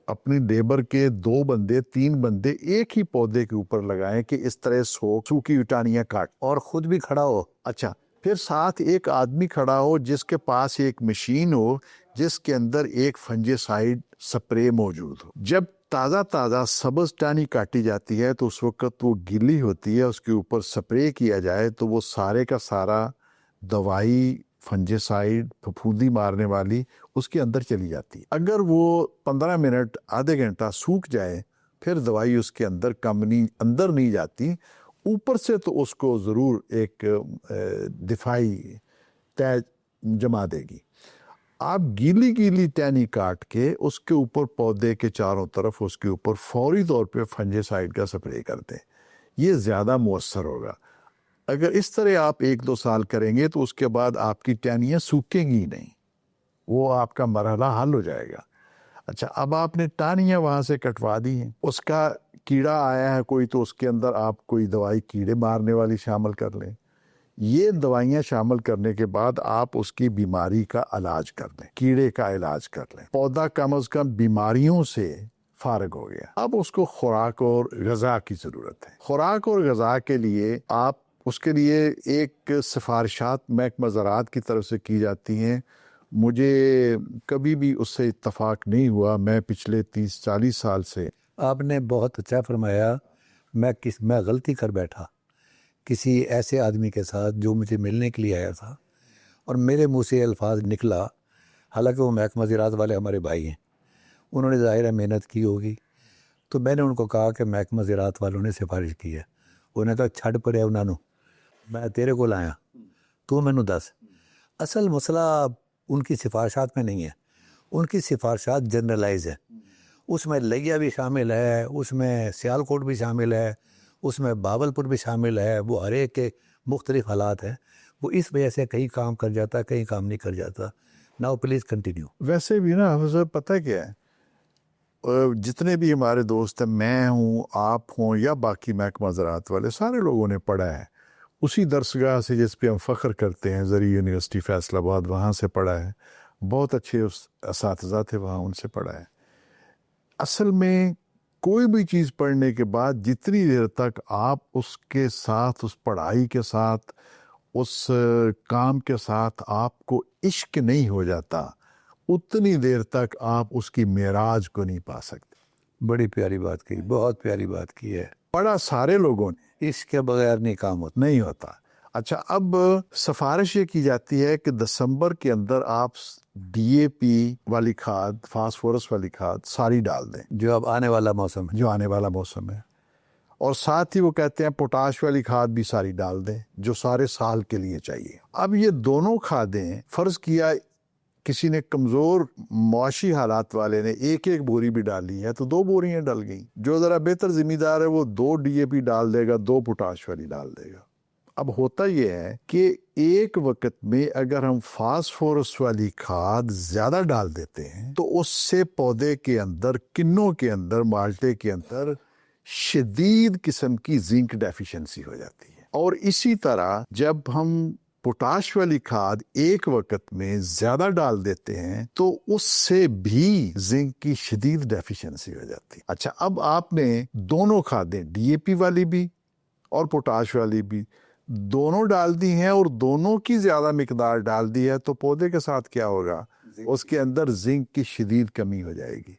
اپنی لیبر کے 2 بندے 3 بندے ایک ہی پودے کے اوپر لگائیں کہ اس طرح سوکھی ٹانیاں کاٹ، اور خود بھی کھڑا ہو. اچھا پھر ساتھ ایک آدمی کھڑا ہو جس کے پاس ایک مشین ہو جس کے اندر ایک فنجیسائیڈ سپرے موجود ہو. جب تازہ سبز ٹانی کاٹی جاتی ہے تو اس وقت وہ گیلی ہوتی ہے، اس کے اوپر سپرے کیا جائے تو وہ سارے کا سارا دوائی فنجیسائیڈ پھپھوندی مارنے والی اس کے اندر چلی جاتی ہے. اگر وہ 15 منٹ آدھے گھنٹہ سوکھ جائے پھر دوائی اس کے اندر اندر نہیں جاتی، اوپر سے تو اس کو ضرور ایک دفاعی طے جما دے گی. آپ گیلی ٹہنی کاٹ کے اس کے اوپر پودے کے چاروں طرف اس کے اوپر فوری طور پہ فنجیسائیڈ کا سپرے کر دیں، یہ زیادہ مؤثر ہوگا. اگر اس طرح آپ 1-2 سال کریں گے تو اس کے بعد آپ کی ٹہنیاں سوکھیں گی نہیں، وہ آپ کا مرحلہ حل ہو جائے گا۔ اچھا، اب آپ نے ٹہنیاں وہاں سے کٹوا دی ہیں، اس کا کیڑا آیا ہے کوئی تو اس کے اندر آپ کوئی دوائی کیڑے مارنے والی شامل کر لیں۔ یہ دوائیاں شامل کرنے کے بعد آپ اس کی بیماری کا علاج کر لیں، کیڑے کا علاج کر لیں، پودا کم از کم بیماریوں سے فارغ ہو گیا۔ اب اس کو خوراک اور غذا کی ضرورت ہے۔ خوراک اور غذا کے لیے آپ اس کے لیے ایک سفارشات محکمہ زراعت کی طرف سے کی جاتی ہیں، مجھے کبھی بھی اس سے اتفاق نہیں ہوا۔ میں پچھلے 30-40 سال سے آپ نے بہت اچھا فرمایا۔ میں غلطی کر بیٹھا کسی ایسے آدمی کے ساتھ جو مجھے ملنے کے لیے آیا تھا، اور میرے منہ سے الفاظ نکلا، حالانکہ وہ محکمہ زراعت والے ہمارے بھائی ہیں، انہوں نے ظاہر محنت کی ہوگی، تو میں نے ان کو کہا کہ محکمہ زراعت والوں نے سفارش کی ہے۔ انہوں نے کہا چھڑ پڑے انہوں نے، میں تیرے کو لایا، تو میں نے دس۔ اصل مسئلہ ان کی سفارشات میں نہیں ہے، ان کی سفارشات جنرلائز ہے، اس میں لیا بھی شامل ہے، اس میں سیالکوٹ بھی شامل ہے، اس میں باولپور بھی شامل ہے، وہ ہر ایک کے مختلف حالات ہیں، وہ اس وجہ سے کہیں کام کر جاتا ہے، کہیں کام نہیں کر جاتا۔ Now please continue. ویسے بھی نا حضرت پتہ کیا ہے، جتنے بھی ہمارے دوست ہیں، میں ہوں، آپ ہوں یا باقی محکمہ زراعت والے، سارے لوگوں نے پڑھا ہے اسی درسگاہ سے جس پہ ہم فخر کرتے ہیں، زرعی یونیورسٹی فیصل آباد، وہاں سے پڑھا ہے، بہت اچھے اساتذہ تھے وہاں، ان سے پڑھا ہے۔ اصل میں کوئی بھی چیز پڑھنے کے بعد جتنی دیر تک آپ اس کے ساتھ، اس پڑھائی کے ساتھ، اس کام کے ساتھ آپ کو عشق نہیں ہو جاتا، اتنی دیر تک آپ اس کی معراج کو نہیں پا سکتے۔ بڑی پیاری بات کی، بہت پیاری بات کی ہے۔ پڑھا سارے لوگوں نے، اس کے بغیر نہیں کام ہوتا۔ نہیں ہوتا۔ اچھا، اب سفارش یہ کی جاتی ہے کہ دسمبر کے اندر آپ ڈی اے پی والی کھاد، فاسفورس والی کھاد ساری ڈال دیں، جو اب آنے والا موسم ہے۔ جو آنے والا موسم ہے، اور ساتھ ہی وہ کہتے ہیں پوٹاش والی کھاد بھی ساری ڈال دیں، جو سارے سال کے لیے چاہیے۔ اب یہ دونوں کھادیں، فرض کیا کسی نے کمزور معاشی حالات والے نے ایک بوری بھی ڈالی ہے تو 2 بوریاں ڈل گئیں، جو ذرا بہتر ذمہ دار ہے وہ 2 ڈی اے پی ڈال دے گا، 2 پوٹاش والی ڈال دے گا۔ اب ہوتا یہ ہے کہ ایک وقت میں اگر ہم فاسفورس والی کھاد زیادہ ڈال دیتے ہیں تو اس سے پودے کے اندر، کنوں کے اندر، مالٹے کے اندر شدید قسم کی زنک ڈیفیشنسی ہو جاتی ہے۔ اور اسی طرح جب ہم پوٹاش والی کھاد ایک وقت میں زیادہ ڈال دیتے ہیں تو اس سے بھی زنک کی شدید ڈیفیشنسی ہو جاتی ہے۔ اچھا، اب آپ نے دونوں کھادیں، ڈی اے پی والی بھی اور پوٹاش والی بھی، دونوں ڈال دی ہیں اور دونوں کی زیادہ مقدار ڈال دی ہے، تو پودے کے ساتھ کیا ہوگا؟ اس کے اندر زنک کی شدید کمی ہو جائے گی۔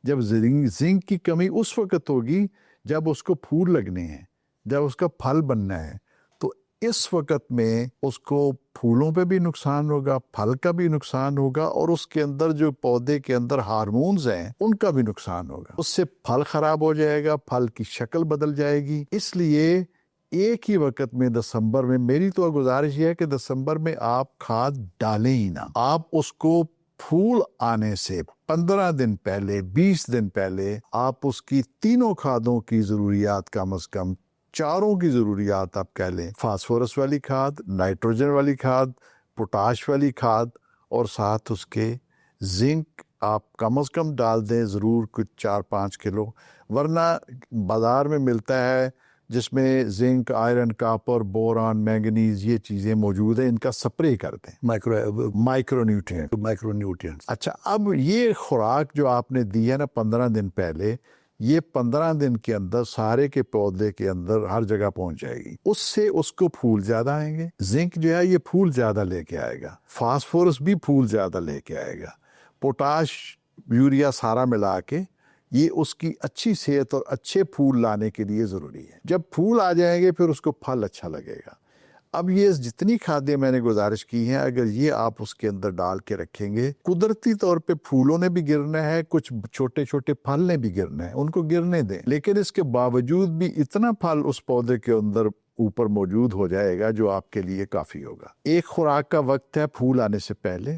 جب زنک کی کمی اس وقت ہوگی جب اس کو پھول لگنے ہیں، جب اس کا پھل بننا ہے، تو اس وقت میں اس کو پھولوں پہ بھی نقصان ہوگا، پھل کا بھی نقصان ہوگا، اور اس کے اندر جو پودے کے اندر ہارمونز ہیں ان کا بھی نقصان ہوگا۔ اس سے پھل خراب ہو جائے گا، پھل کی شکل بدل جائے گی۔ اس لیے ایک ہی وقت میں دسمبر میں میری تو گزارش یہ ہے کہ دسمبر میں آپ کھاد ڈالیں ہی نہ۔ آپ اس کو پھول آنے سے 15 دن پہلے، 20 دن پہلے آپ اس کی تینوں کھادوں کی ضروریات، کم از کم چاروں کی ضروریات آپ کہہ لیں، فاسفورس والی کھاد، نائٹروجن والی کھاد، پوٹاش والی کھاد، اور ساتھ اس کے زنک آپ کم از کم ڈال دیں ضرور، کچھ 4-5 کلو، ورنہ بازار میں ملتا ہے جس میں zinc, iron, copper, boron, manganese, یہ چیزیں موجود ہیں، ان کا سپرے کر دیں، مائکرو نیوٹرینٹ۔ اچھا، اب یہ خوراک جو آپ نے دی ہے نا 15 دن پہلے، یہ 15 دن کے اندر سارے کے پودے کے اندر ہر جگہ پہنچ جائے گی، اس سے اس کو پھول زیادہ آئیں گے۔ زنک جو ہے یہ پھول زیادہ لے کے آئے گا، فاسفورس بھی پھول زیادہ لے کے آئے گا، پوٹاش، یوریا سارا ملا کے یہ اس کی اچھی صحت اور اچھے پھول لانے کے لیے ضروری ہے۔ جب پھول آ جائیں گے پھر اس کو پھل اچھا لگے گا۔ اب یہ جتنی کھادیں میں نے گزارش کی ہیں، اگر یہ آپ اس کے اندر ڈال کے رکھیں گے، قدرتی طور پہ پھولوں نے بھی گرنا ہے، کچھ چھوٹے چھوٹے پھل نے بھی گرنا ہے، ان کو گرنے دیں، لیکن اس کے باوجود بھی اتنا پھل اس پودے کے اندر اوپر موجود ہو جائے گا جو آپ کے لیے کافی ہوگا۔ ایک خوراک کا وقت ہے پھول آنے سے پہلے،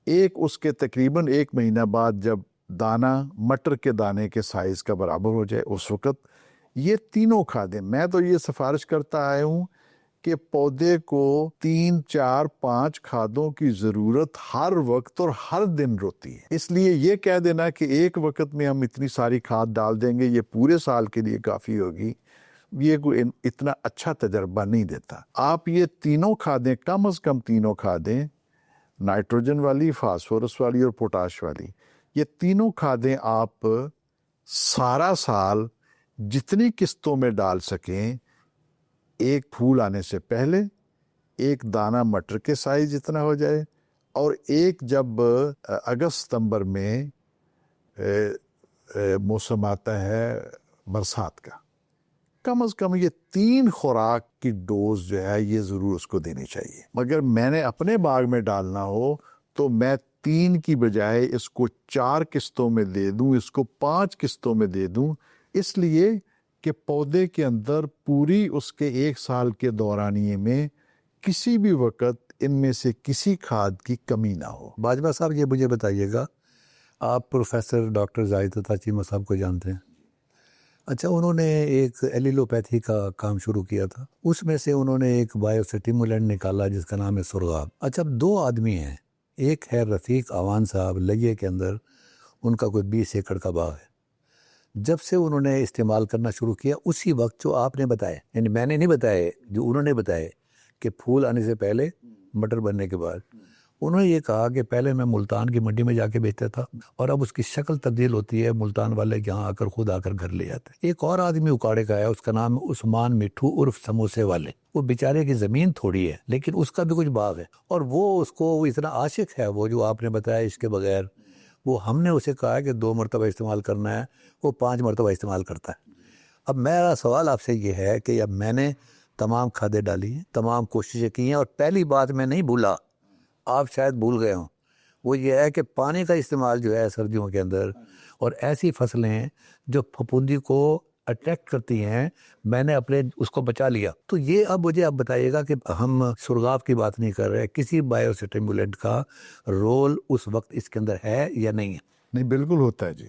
ایک اس کے تقریباً 1 مہینہ بعد جب دانہ مٹر کے دانے کے سائز کا برابر ہو جائے، اس وقت یہ تینوں کھادیں، میں تو یہ سفارش کرتا آیا ہوں کہ پودے کو 3 4 5 کھادوں کی ضرورت ہر وقت اور ہر دن ہوتی ہے. اس لیے یہ کہہ دینا کہ ایک وقت میں ہم اتنی ساری کھاد ڈال دیں گے یہ پورے سال کے لیے کافی ہوگی، یہ کوئی اتنا اچھا تجربہ نہیں دیتا. آپ یہ تینوں کھادیں، کم از کم تینوں کھادیں، نائٹروجن والی، فاسفورس والی اور پوٹاش والی، یہ تینوں کھادیں آپ سارا سال جتنی قسطوں میں ڈال سکیں، ایک پھول آنے سے پہلے، ایک دانہ مٹر کے سائز جتنا ہو جائے، اور ایک جب اگست ستمبر میں موسم آتا ہے برسات کا، کم از کم یہ 3 خوراک کی ڈوز جو ہے یہ ضرور اس کو دینی چاہیے. مگر میں نے اپنے باغ میں ڈالنا ہو تو میں 3 کی بجائے اس کو 4 قسطوں میں دے دوں، اس کو 5 قسطوں میں دے دوں، اس لیے کہ پودے کے اندر پوری اس کے 1 سال کے دورانیے میں کسی بھی وقت ان میں سے کسی کھاد کی کمی نہ ہو. باجوہ صاحب یہ مجھے بتائیے گا، آپ پروفیسر ڈاکٹر زاہد عطا چیمہ صاحب کو جانتے ہیں. اچھا، انہوں نے ایک ایلیلوپیتھی کا کام شروع کیا تھا، اس میں سے انہوں نے ایک بایو سٹیمولینٹ نکالا جس کا نام ہے سرغاب. اچھا، اب 2 آدمی ہیں، ایک ہے رفیق عوان صاحب لگے کے اندر، ان کا کوئی 20 ایکڑ کا باغ ہے. جب سے انہوں نے استعمال کرنا شروع کیا اسی وقت جو آپ نے بتائے، یعنی میں نے نہیں بتائے، جو انہوں نے بتائے کہ پھول آنے سے پہلے، مٹر بننے کے بعد، انہوں نے یہ کہا کہ پہلے میں ملتان کی منڈی میں جا کے بیچتا تھا اور اب اس کی شکل تبدیل ہوتی ہے، ملتان والے یہاں آ کر خود آ کر گھر لے جاتے ہیں. ایک اور آدمی اکاڑے کا ہے، اس کا نام عثمان مٹھو عرف سموسے والے. وہ بیچارے کی زمین تھوڑی ہے لیکن اس کا بھی کچھ باغ ہے، اور وہ اس کو اتنا عاشق ہے، وہ جو آپ نے بتایا اس کے بغیر، وہ ہم نے اسے کہا ہے کہ 2 مرتبہ استعمال کرنا ہے، وہ 5 مرتبہ استعمال کرتا ہے. اب میرا سوال آپ سے یہ ہے کہ اب میں نے تمام کھادیں ڈالی ہیں، تمام کوششیں کی ہیں، اور پہلی بات میں نہیں بھولا، آپ شاید بھول گئے ہوں، وہ یہ ہے کہ پانی کا استعمال جو ہے سردیوں کے اندر، اور ایسی فصلیں جو پھپھوندی کو اٹریکٹ کرتی ہیں، میں نے اپنے اس کو بچا لیا. تو یہ اب مجھے آپ بتائیے گا کہ ہم سرغاب کی بات نہیں کر رہے، کسی بایو سٹیمولینٹ کا رول اس وقت اس کے اندر ہے یا نہیں ہے؟ نہیں، بالکل ہوتا ہے جی،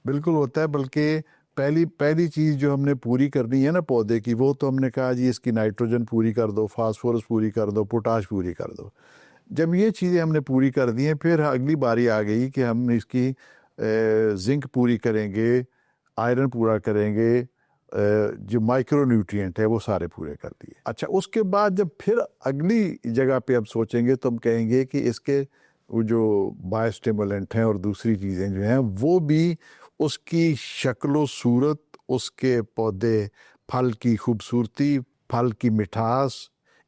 بالکل ہوتا ہے. بلکہ پہلی چیز جو ہم نے پوری کرنی ہے نا پودے کی، وہ تو ہم نے کہا جی اس کی نائٹروجن پوری کر دو، فاسفورس پوری کر دو، پوٹاش پوری کر دو. جب یہ چیزیں ہم نے پوری کر دی ہیں، پھر اگلی باری آ گئی کہ ہم اس کی زنک پوری کریں گے، آئرن پورا کریں گے، جو مائکرو نیوٹرینٹ ہے وہ سارے پورے کر دیے. اچھا، اس کے بعد جب پھر اگلی جگہ پہ ہم سوچیں گے تو ہم کہیں گے کہ اس کے وہ جو بایو سٹیمولنٹ ہیں اور دوسری چیزیں جو ہیں وہ بھی اس کی شکل و صورت، اس کے پودے، پھل کی خوبصورتی، پھل کی مٹھاس،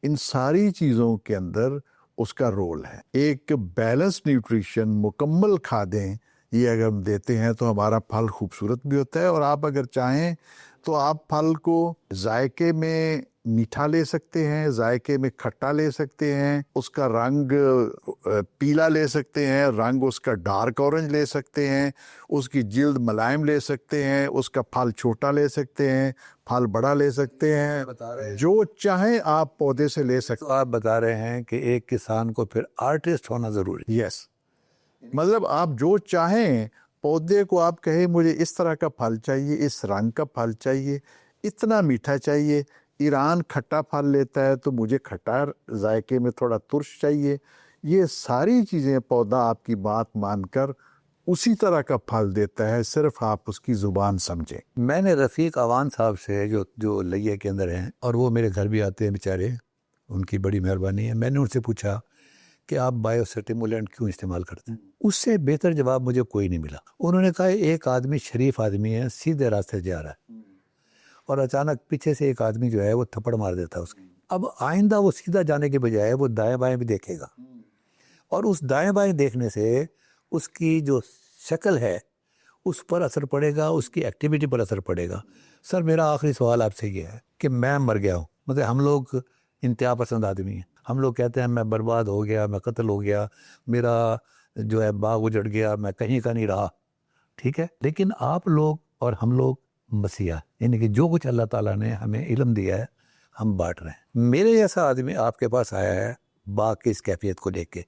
ان ساری چیزوں کے اندر اس کا رول ہے. ایک بیلنس نیوٹریشن، مکمل کھادیں یہ اگر ہم دیتے ہیں تو ہمارا پھل خوبصورت بھی ہوتا ہے. اور آپ اگر چاہیں تو آپ پھل کو ذائقے میں میٹھا لے سکتے ہیں، ذائقے میں کھٹا لے سکتے ہیں، اس کا رنگ پیلا لے سکتے ہیں، رنگ اس کا ڈارک اورنج لے سکتے ہیں، اس کی جلد ملائم لے سکتے ہیں، اس کا پھل چھوٹا لے سکتے ہیں، پھل بڑا لے سکتے ہیں، جو چاہیں آپ پودے سے لے سکتے تو آپ بتا رہے ہیں کہ ایک کسان کو پھر آرٹسٹ ہونا ضروری ہے. یس، مطلب آپ جو چاہیں پودے کو آپ کہیں مجھے اس طرح کا پھل چاہیے، اس رنگ کا پھل چاہیے، اتنا میٹھا چاہیے. ایران کھٹا پھل لیتا ہے تو مجھے کھٹا ذائقے میں تھوڑا ترش چاہیے. یہ ساری چیزیں پودا آپ کی بات مان کر اسی طرح کا پھل دیتا ہے، صرف آپ اس کی زبان سمجھیں. میں نے رفیق عوان صاحب سے جو لئیے کے اندر ہیں، اور وہ میرے گھر بھی آتے ہیں بیچارے، ان کی بڑی مہربانی ہے، میں نے ان سے پوچھا کہ آپ بایو سٹیمولینٹ کیوں استعمال کرتے ہیں؟ اس سے بہتر جواب مجھے کوئی نہیں ملا. انہوں نے کہا ایک آدمی شریف آدمی ہے، سیدھے راستے جا رہا ہے، اور اچانک پیچھے سے ایک آدمی جو ہے وہ تھپڑ مار دیتا ہے اس کے. اب آئندہ وہ سیدھا جانے کے بجائے وہ دائیں بائیں بھی دیکھے گا، اور اس دائیں بائیں دیکھنے سے اس کی جو شکل ہے اس پر اثر پڑے گا، اس کی ایکٹیویٹی پر اثر پڑے گا. سر میرا آخری سوال آپ سے یہ ہے کہ میں مر گیا ہوں، مطلب ہم لوگ انتہا پسند آدمی ہیں، ہم لوگ کہتے ہیں میں برباد ہو گیا، میں قتل ہو گیا، میرا جو ہے باغ اجڑ گیا، میں کہیں کا نہیں رہا، ٹھیک ہے. لیکن آپ لوگ اور ہم لوگ مسیحا، یعنی کہ جو کچھ اللہ تعالیٰ نے ہمیں علم دیا ہے ہم بانٹ رہے ہیں. میرے جیسا آدمی آپ کے پاس آیا ہے باغ کی اس کیفیت کو دیکھ کے،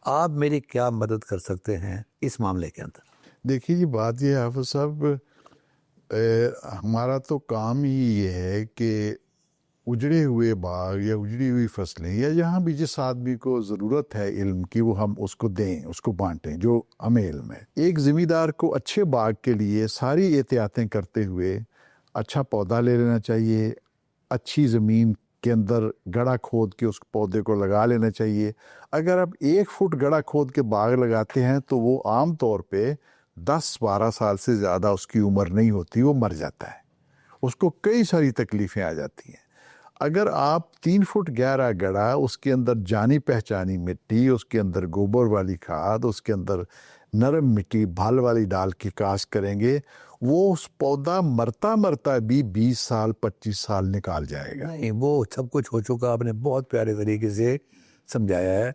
آپ میری کیا مدد کر سکتے ہیں اس معاملے کے اندر؟ دیکھیے یہ بات یہ ہے حافظ صاحب، ہمارا تو کام ہی یہ ہے کہ اجڑے ہوئے باغ یا اجڑی ہوئی فصلیں یا جہاں بھی جس آدمی کو ضرورت ہے علم کی وہ ہم اس کو دیں، اس کو بانٹیں جو ہمیں علم ہے۔ ایک زمیندار کو اچھے باغ کے لیے ساری احتیاطیں کرتے ہوئے اچھا پودا لے لینا چاہیے، اچھی زمین کے اندر گڑھا کھود کے اس پودے کو لگا لینا چاہیے۔ اگر آپ 1 فٹ گڑھا کھود کے باغ لگاتے ہیں تو وہ عام طور پہ 10-12 سال سے زیادہ اس کی عمر نہیں ہوتی، وہ مر جاتا ہے، اس کو کئی ساری تکلیفیں آ جاتی ہیں۔ اگر آپ 3 فٹ گہرا گڑھا، اس کے اندر جانی پہچانی مٹی، اس کے اندر گوبر والی کھاد، اس کے اندر نرم مٹی بھال والی ڈال کے کاشت کریں گے، وہ اس پودا مرتا بھی 20 سال 25 سال نکال جائے گا۔ نہیں، وہ سب کچھ ہو چکا، آپ نے بہت پیارے طریقے سے سمجھایا ہے۔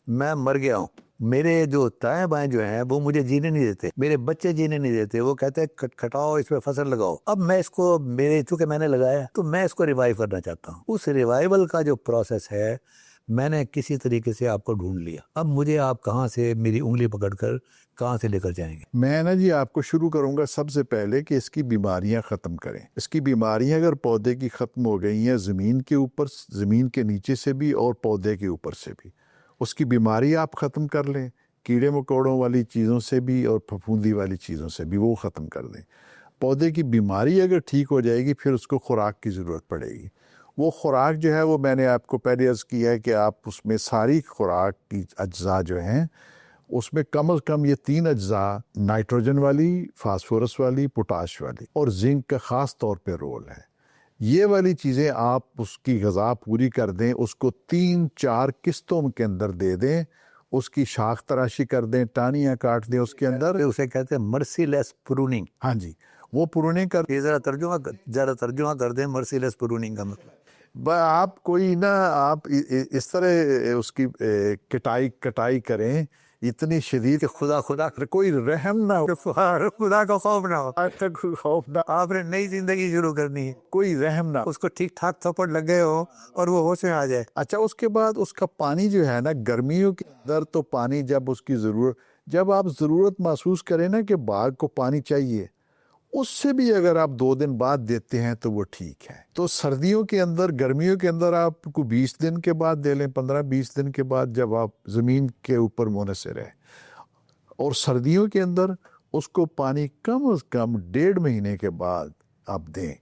میں مر گیا ہوں، میرے جو دائیں بائیں جو ہیں وہ مجھے جینے نہیں دیتے، میرے بچے جینے نہیں دیتے، وہ کہتے ہیں کھٹاؤ اس پہ فصل لگاؤ۔ اب میں اس کو چونکہ میں نے لگایا تو میں اس کو ریوائیو کرنا چاہتا ہوں۔ اس ریوائیول کا جو پروسیس ہے میں نے کسی طریقے سے آپ کو ڈھونڈ لیا، اب مجھے آپ کہاں سے میری انگلی پکڑ کر کہاں سے لے کر جائیں گے؟ میں نا جی آپ کو شروع کروں گا سب سے پہلے کہ اس کی بیماریاں ختم کریں۔ اس کی بیماریاں اگر پودے کی ختم ہو گئی ہیں زمین کے اوپر، زمین کے نیچے سے بھی اور پودے کے اوپر سے بھی، اس کی بیماری آپ ختم کر لیں، کیڑے مکوڑوں والی چیزوں سے بھی اور پھپھوندی والی چیزوں سے بھی وہ ختم کر دیں۔ پودے کی بیماری اگر ٹھیک ہو جائے گی پھر اس کو خوراک کی ضرورت پڑے گی۔ وہ خوراک جو ہے وہ میں نے آپ کو پہلے عرض کیا ہے کہ آپ اس میں ساری خوراک کی اجزاء جو ہیں اس میں کم از کم یہ 3 اجزاء، نائٹروجن والی، فاسفورس والی، پوٹاش والی اور زنک کا خاص طور پہ رول ہے۔ یہ والی چیزیں آپ اس کی غذا پوری کر دیں، اس کو 3-4 قسطوں کے اندر دے دیں، اس کی شاخ تراشی کر دیں، ٹانیاں کاٹ دیں اس کے اندر۔ اسے کہتے ہیں مرسی لیس پروننگ۔ ہاں جی، وہ پرونے کر یہ ذرا ترجمہ کر دیں مرسی لیس پروننگ کا مطلب۔ آپ کوئی نہ آپ اس طرح اس کی کٹائی کریں اتنی شدید کہ خدا کوئی رحم نہ ہو، خدا کا خوف نہ ہو، کوئی خوف نہ، آپ نے نئی زندگی شروع کرنی ہے، کوئی رحم نہ۔ اس کو ٹھیک ٹھاک تھپڑ لگ گئے ہو اور وہ ہوش میں آ جائے۔ اچھا، اس کے بعد اس کا پانی جو ہے نا، گرمیوں کے اندر تو پانی جب اس کی جب آپ ضرورت محسوس کریں نا کہ باغ کو پانی چاہیے، اس سے بھی اگر آپ 2 دن بعد دیتے ہیں تو وہ ٹھیک ہے۔ تو سردیوں کے اندر، گرمیوں کے اندر آپ کو 20 دن کے بعد دے لیں، 15-20 دن کے بعد جب آپ زمین کے اوپر منحصر ہے، اور سردیوں کے اندر اس کو پانی کم از کم 1.5 مہینے کے بعد آپ دیں۔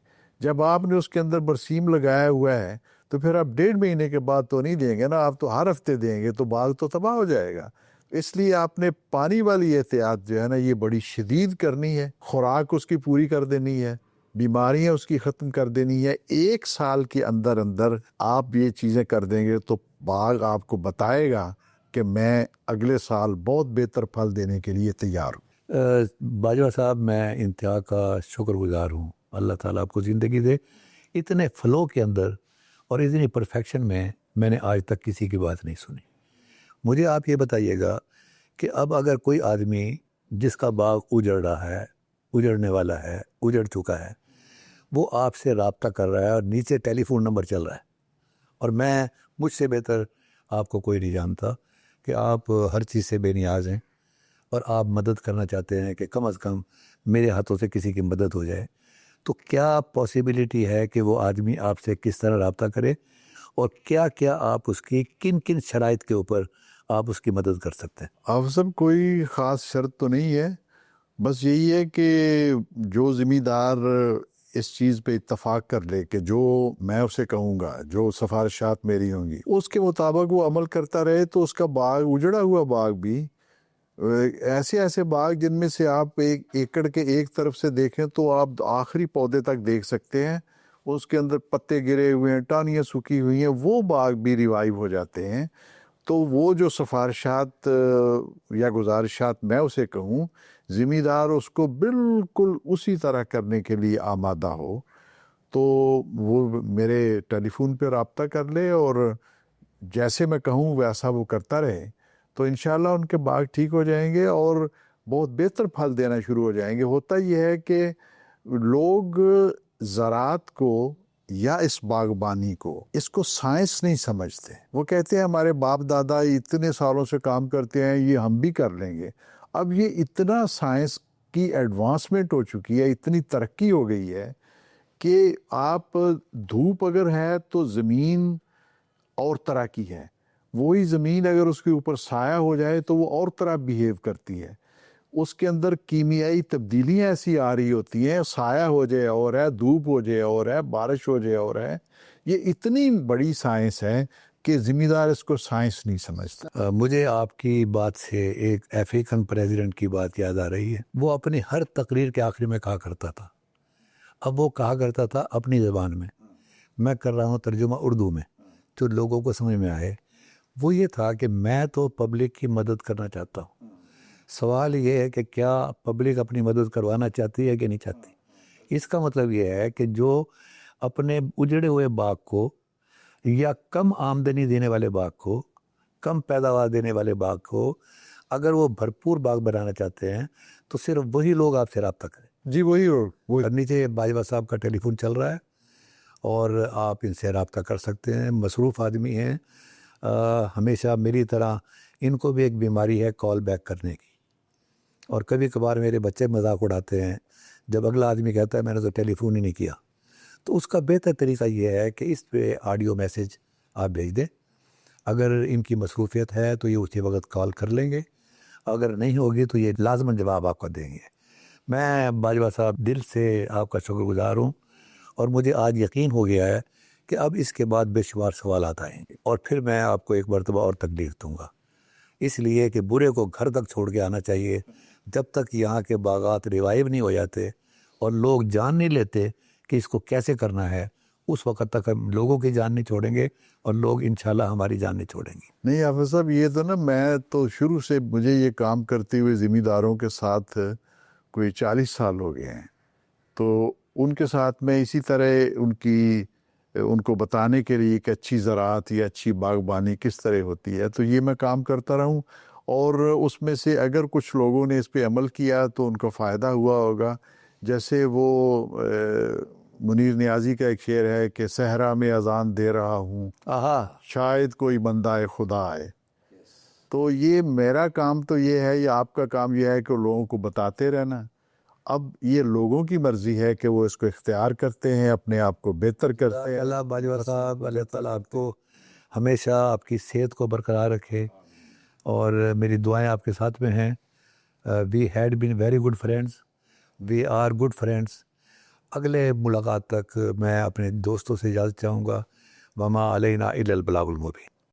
جب آپ نے اس کے اندر برسیم لگایا ہوا ہے تو پھر آپ 1.5 مہینے کے بعد تو نہیں دیں گے نا، آپ تو ہر ہفتے دیں گے تو باغ تو تباہ ہو جائے گا۔ اس لیے آپ نے پانی والی احتیاط جو ہے نا یہ بڑی شدید کرنی ہے، خوراک اس کی پوری کر دینی ہے، بیماریاں اس کی ختم کر دینی ہے۔ 1 سال کے اندر اندر آپ یہ چیزیں کر دیں گے تو باغ آپ کو بتائے گا کہ میں اگلے سال بہت بہتر پھل دینے کے لیے تیار ہوں۔ باجوہ صاحب، میں انتہا کا شکر گزار ہوں، اللہ تعالیٰ آپ کو زندگی دے۔ اتنے فلو کے اندر اور اتنی پرفیکشن میں نے آج تک کسی کی بات نہیں سنی۔ مجھے آپ یہ بتائیے گا کہ اب اگر کوئی آدمی جس کا باغ اجڑ رہا ہے، اجڑنے والا ہے، اجڑ چکا ہے، وہ آپ سے رابطہ کر رہا ہے اور نیچے ٹیلی فون نمبر چل رہا ہے، اور مجھ سے بہتر آپ کو کوئی نہیں جانتا کہ آپ ہر چیز سے بے نیاز ہیں اور آپ مدد کرنا چاہتے ہیں کہ کم از کم میرے ہاتھوں سے کسی کی مدد ہو جائے، تو کیا پاسبلٹی ہے کہ وہ آدمی آپ سے کس طرح رابطہ کرے، اور کیا آپ اس کی کن شرائط کے اوپر آپ اس کی مدد کر سکتے ہیں؟ افضل کوئی خاص شرط تو نہیں ہے، بس یہی ہے کہ جو زمیندار اس چیز پہ اتفاق کر لے کہ جو میں اسے کہوں گا، جو سفارشات میری ہوں گی اس کے مطابق وہ عمل کرتا رہے، تو اس کا باغ، اجڑا ہوا باغ بھی، ایسے باغ جن میں سے آپ 1 ایکڑ کے ایک طرف سے دیکھیں تو آپ آخری پودے تک دیکھ سکتے ہیں، اس کے اندر پتے گرے ہوئے ہیں، ٹانیاں سوکھی ہوئی ہیں، وہ باغ بھی ریوائیو ہو جاتے ہیں۔ تو وہ جو سفارشات یا گزارشات میں اسے کہوں، زمیندار اس کو بالکل اسی طرح کرنے کے لیے آمادہ ہو تو وہ میرے ٹیلی فون پہ رابطہ کر لے، اور جیسے میں کہوں ویسا وہ کرتا رہے تو انشاءاللہ ان کے باغ ٹھیک ہو جائیں گے اور بہت بہتر پھل دینا شروع ہو جائیں گے۔ ہوتا یہ ہے کہ لوگ زراعت کو یا اس باغبانی کو، اس کو سائنس نہیں سمجھتے، وہ کہتے ہیں ہمارے باپ دادا اتنے سالوں سے کام کرتے ہیں، یہ ہم بھی کر لیں گے۔ اب یہ اتنا سائنس کی ایڈوانسمنٹ ہو چکی ہے، اتنی ترقی ہو گئی ہے کہ آپ دھوپ اگر ہے تو زمین اور طرح کی ہے، وہی زمین اگر اس کے اوپر سایہ ہو جائے تو وہ اور طرح بیہیو کرتی ہے، اس کے اندر کیمیائی تبدیلیاں ایسی آ رہی ہوتی ہیں، سایہ ہو جائے اور ہے، دھوپ ہو جائے اور ہے، بارش ہو جائے اور ہے. یہ اتنی بڑی سائنس ہے کہ ذمہ دار اس کو سائنس نہیں سمجھتا. مجھے آپ کی بات سے ایک افریقن پریزیڈنٹ کی بات یاد آ رہی ہے. وہ اپنی ہر تقریر کے آخر میں کہا کرتا تھا، اب وہ کہا کرتا تھا اپنی زبان میں، میں کر رہا ہوں ترجمہ اردو میں جو لوگوں کو سمجھ میں آئے. وہ یہ تھا کہ میں تو پبلک کی مدد کرنا چاہتا ہوں، سوال یہ ہے کہ کیا پبلک اپنی مدد کروانا چاہتی ہے کہ نہیں چاہتی. اس کا مطلب یہ ہے کہ جو اپنے اجڑے ہوئے باغ کو یا کم آمدنی دینے والے باغ کو، کم پیداوار دینے والے باغ کو اگر وہ بھرپور باغ بنانا چاہتے ہیں تو صرف وہی لوگ آپ سے رابطہ کریں. جی وہی نیچے باجوہ صاحب کا ٹیلی فون چل رہا ہے اور آپ ان سے رابطہ کر سکتے ہیں. مصروف آدمی ہیں، ہمیشہ میری طرح ان کو بھی ایک بیماری ہے کال بیک کرنے کی، اور کبھی کبھار میرے بچے مذاق اڑاتے ہیں جب اگلا آدمی کہتا ہے میں نے تو ٹیلی فون ہی نہیں کیا. تو اس کا بہتر طریقہ یہ ہے کہ اس پہ آڈیو میسیج آپ بھیج دیں. اگر ان کی مصروفیت ہے تو یہ اسی وقت کال کر لیں گے، اگر نہیں ہوگی تو یہ لازماً جواب آپ کو دیں گے. میں باجوہ صاحب دل سے آپ کا شکر گزار ہوں، اور مجھے آج یقین ہو گیا ہے کہ اب اس کے بعد بے شمار سوالات آئیں گے، اور پھر میں آپ کو ایک مرتبہ اور تکلیف دوں گا. اس لیے کہ برے کو گھر تک چھوڑ کے آنا چاہیے. جب تک یہاں کے باغات ریوائیو نہیں ہو جاتے اور لوگ جان نہیں لیتے کہ اس کو کیسے کرنا ہے، اس وقت تک ہم لوگوں کی جان نہیں چھوڑیں گے اور لوگ انشاءاللہ ہماری جان نہیں چھوڑیں گے. نہیں حافظ صاحب، یہ تو نا میں تو شروع سے مجھے یہ کام کرتے ہوئے ذمہ داروں کے ساتھ کوئی 40 سال ہو گئے ہیں، تو ان کے ساتھ میں اسی طرح ان کو بتانے کے لیے کہ اچھی زراعت یا اچھی باغبانی کس طرح ہوتی ہے، تو یہ میں کام کرتا رہا ہوں. اور اس میں سے اگر کچھ لوگوں نے اس پہ عمل کیا تو ان کو فائدہ ہوا ہوگا. جیسے وہ منیر نیازی کا ایک شعر ہے کہ صحرا میں اذان دے رہا ہوں، شاید کوئی بندہ خدا آئے. تو یہ میرا کام تو یہ ہے، یا آپ کا کام یہ ہے کہ لوگوں کو بتاتے رہنا. اب یہ لوگوں کی مرضی ہے کہ وہ اس کو اختیار کرتے ہیں، اپنے آپ کو بہتر کرتے ہیں. اللہ باجوہ صاحب، اللہ تعالیٰ آپ کو ہمیشہ آپ کی صحت کو برقرار رکھے، اور میری دعائیں آپ کے ساتھ میں ہیں. We had been very good friends, we are good friends. اگلے ملاقات تک میں اپنے دوستوں سے اجازت چاہوں گا. وما علینا الا البلاغ المبین.